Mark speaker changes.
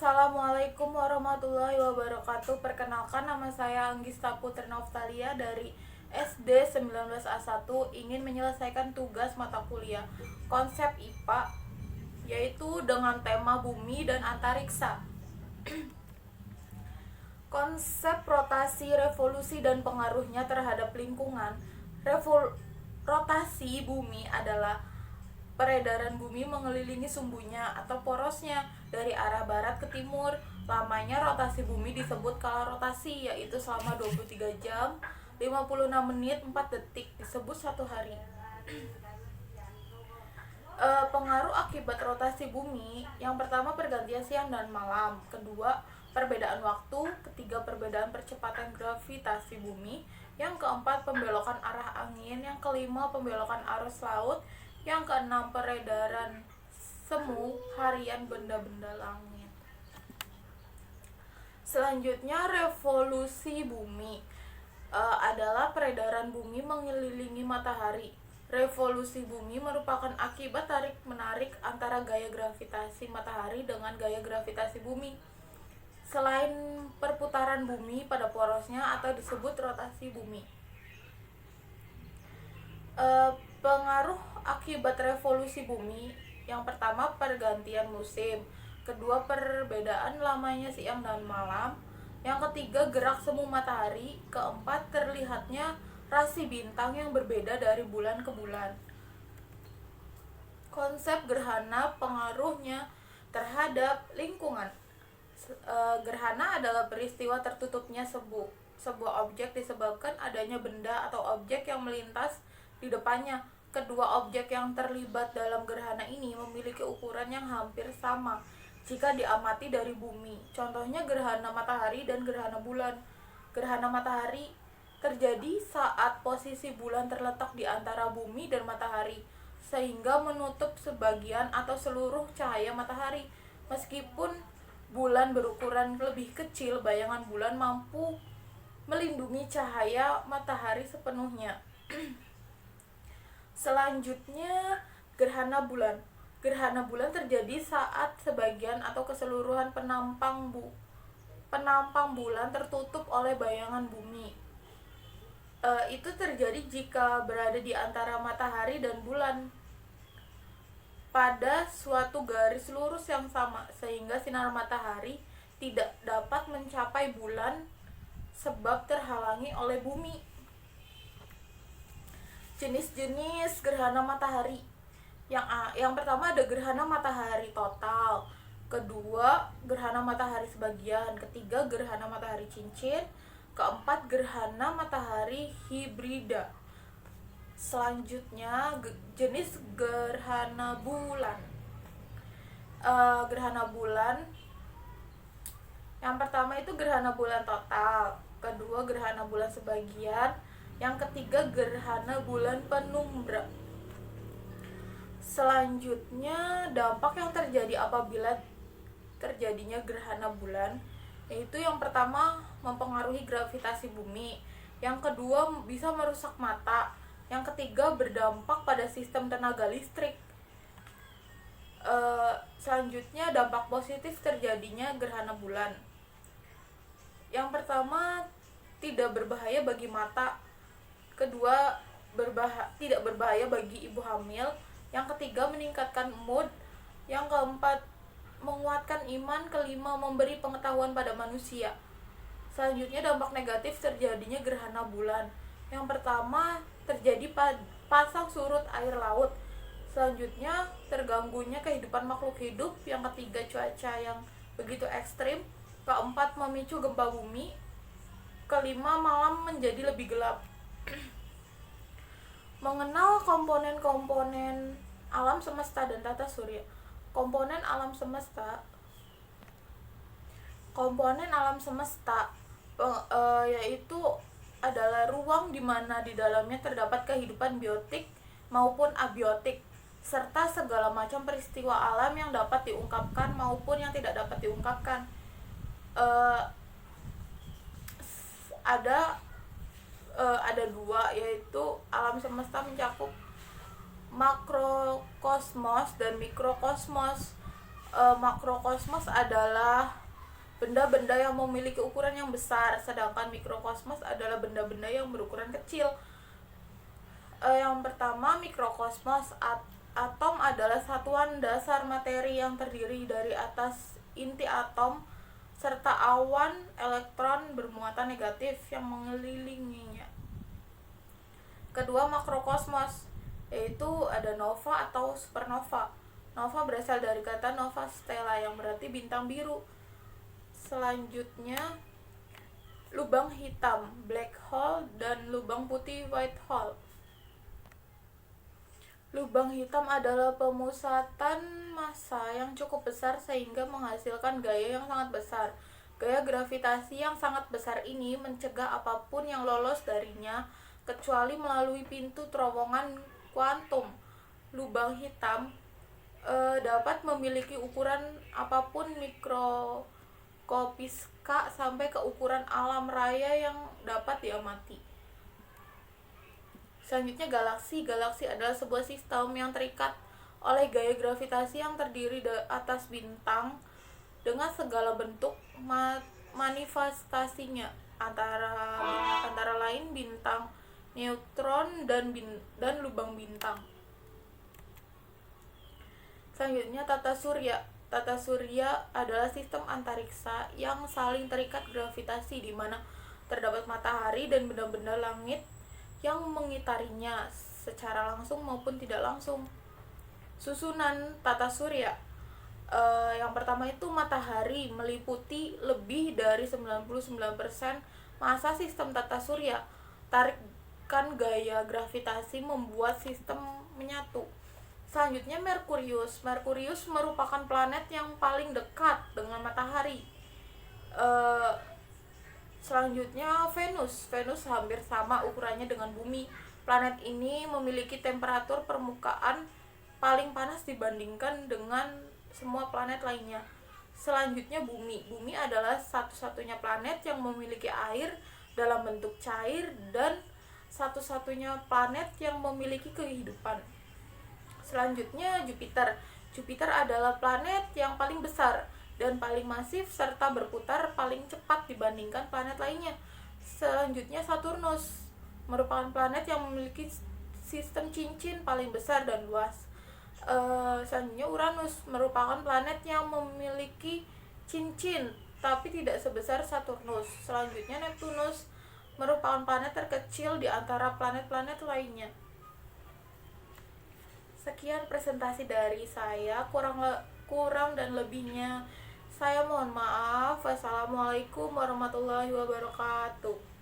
Speaker 1: Assalamualaikum warahmatullahi wabarakatuh. Perkenalkan, nama saya Anggista Putri Noftalia dari SD 19A1, ingin menyelesaikan tugas mata kuliah konsep IPA, yaitu dengan tema bumi dan antariksa. Konsep rotasi, revolusi, dan pengaruhnya terhadap lingkungan. Rotasi bumi adalah peredaran bumi mengelilingi sumbunya atau porosnya dari arah barat ke timur. Lamanya rotasi bumi disebut kala rotasi, yaitu selama 23 jam 56 menit 4 detik, disebut satu hari. Pengaruh akibat rotasi bumi: yang pertama, pergantian siang dan malam; kedua, perbedaan waktu; ketiga, perbedaan percepatan gravitasi bumi; yang keempat, pembelokan arah angin; yang kelima, pembelokan arus laut; yang keenam, peredaran semu harian benda-benda langit. Selanjutnya, revolusi bumi adalah peredaran bumi mengelilingi matahari. Revolusi bumi merupakan akibat tarik-menarik antara gaya gravitasi matahari dengan gaya gravitasi bumi. Selain perputaran bumi pada porosnya atau disebut rotasi bumi. Pengaruh akibat revolusi bumi: yang pertama, pergantian musim; kedua, perbedaan lamanya siang dan malam; yang ketiga, gerak semu matahari; keempat, terlihatnya rasi bintang yang berbeda dari bulan ke bulan. Konsep gerhana, pengaruhnya terhadap lingkungan. Gerhana adalah peristiwa tertutupnya sebuah objek disebabkan adanya benda atau objek yang melintas di depannya. Kedua objek yang terlibat dalam gerhana ini memiliki ukuran yang hampir sama jika diamati dari bumi. Contohnya gerhana matahari dan gerhana bulan. Gerhana matahari terjadi saat posisi bulan terletak di antara bumi dan matahari, sehingga menutup sebagian atau seluruh cahaya matahari. Meskipun bulan berukuran lebih kecil, bayangan bulan mampu melindungi cahaya matahari sepenuhnya. Selanjutnya, gerhana bulan. Gerhana bulan terjadi saat sebagian atau keseluruhan penampang bulan tertutup oleh bayangan bumi. Itu terjadi jika berada di antara matahari dan bulan pada suatu garis lurus yang sama, sehingga sinar matahari tidak dapat mencapai bulan sebab terhalangi oleh bumi. Jenis-jenis gerhana matahari: yang pertama ada gerhana matahari total; kedua, gerhana matahari sebagian; ketiga, gerhana matahari cincin; keempat, gerhana matahari hibrida. Selanjutnya, jenis gerhana bulan. Gerhana bulan yang pertama itu gerhana bulan total; kedua, gerhana bulan sebagian; yang ketiga, gerhana bulan penumbra. Selanjutnya, dampak yang terjadi apabila terjadinya gerhana bulan, yaitu yang pertama, mempengaruhi gravitasi bumi; yang kedua, bisa merusak mata; yang ketiga, berdampak pada sistem tenaga listrik. Selanjutnya, dampak positif terjadinya gerhana bulan. Yang pertama, tidak berbahaya bagi mata; kedua, tidak berbahaya bagi ibu hamil; yang ketiga, meningkatkan mood; yang keempat, menguatkan iman; kelima, memberi pengetahuan pada manusia. Selanjutnya, dampak negatif terjadinya gerhana bulan. Yang pertama, terjadi pasang surut air laut. Selanjutnya, terganggunya kehidupan makhluk hidup. Yang ketiga, cuaca yang begitu ekstrim. Keempat, memicu gempa bumi. Kelima, malam menjadi lebih gelap. Mengenal komponen-komponen alam semesta dan tata surya. Komponen alam semesta yaitu adalah ruang di mana di dalamnya terdapat kehidupan biotik maupun abiotik, serta segala macam peristiwa alam yang dapat diungkapkan maupun yang tidak dapat diungkapkan. Ada dua, yaitu alam semesta mencakup makrokosmos dan mikrokosmos. Makrokosmos adalah benda-benda yang memiliki ukuran yang besar, sedangkan mikrokosmos adalah benda-benda yang berukuran kecil. Yang pertama, mikrokosmos. Atom adalah satuan dasar materi yang terdiri dari atas inti atom serta awan elektron bermuatan negatif yang mengelilinginya. Kedua, makrokosmos, yaitu ada nova atau supernova. Nova berasal dari kata nova stella yang berarti bintang biru. Selanjutnya, lubang hitam, black hole, dan lubang putih, white hole. Lubang hitam adalah pemusatan massa yang cukup besar sehingga menghasilkan gaya yang sangat besar. Gaya gravitasi yang sangat besar ini mencegah apapun yang lolos darinya kecuali melalui pintu terowongan kuantum. Lubang hitam dapat memiliki ukuran apapun, mikroskopiska sampai ke ukuran alam raya yang dapat diamati. Selanjutnya, galaksi. Galaksi adalah sebuah sistem yang terikat oleh gaya gravitasi yang terdiri atas bintang dengan segala bentuk manifestasinya, antara lain bintang, neutron, dan lubang bintang. Selanjutnya, tata surya. Tata surya adalah sistem antariksa yang saling terikat gravitasi di mana terdapat matahari dan benda-benda langit yang mengitarinya secara langsung maupun tidak langsung. Susunan tata surya. Yang pertama itu matahari meliputi lebih dari 99% massa sistem tata surya. Tarikan gaya gravitasi membuat sistem menyatu. Selanjutnya, Merkurius. Merkurius merupakan planet yang paling dekat dengan matahari. Selanjutnya, Venus. Venus hampir sama ukurannya dengan bumi. Planet ini memiliki temperatur permukaan paling panas dibandingkan dengan semua planet lainnya. Selanjutnya, Bumi. Bumi adalah satu-satunya planet yang memiliki air dalam bentuk cair dan satu-satunya planet yang memiliki kehidupan. Selanjutnya, Jupiter. Jupiter adalah planet yang paling besar dan paling masif serta berputar paling cepat dibandingkan planet lainnya. Selanjutnya, Saturnus merupakan planet yang memiliki sistem cincin paling besar dan luas. Selanjutnya, Uranus merupakan planet yang memiliki cincin tapi tidak sebesar Saturnus. Selanjutnya, Neptunus merupakan planet terkecil di antara planet-planet lainnya. Sekian presentasi dari saya, kurang dan lebihnya saya mohon maaf. Wassalamualaikum warahmatullahi wabarakatuh.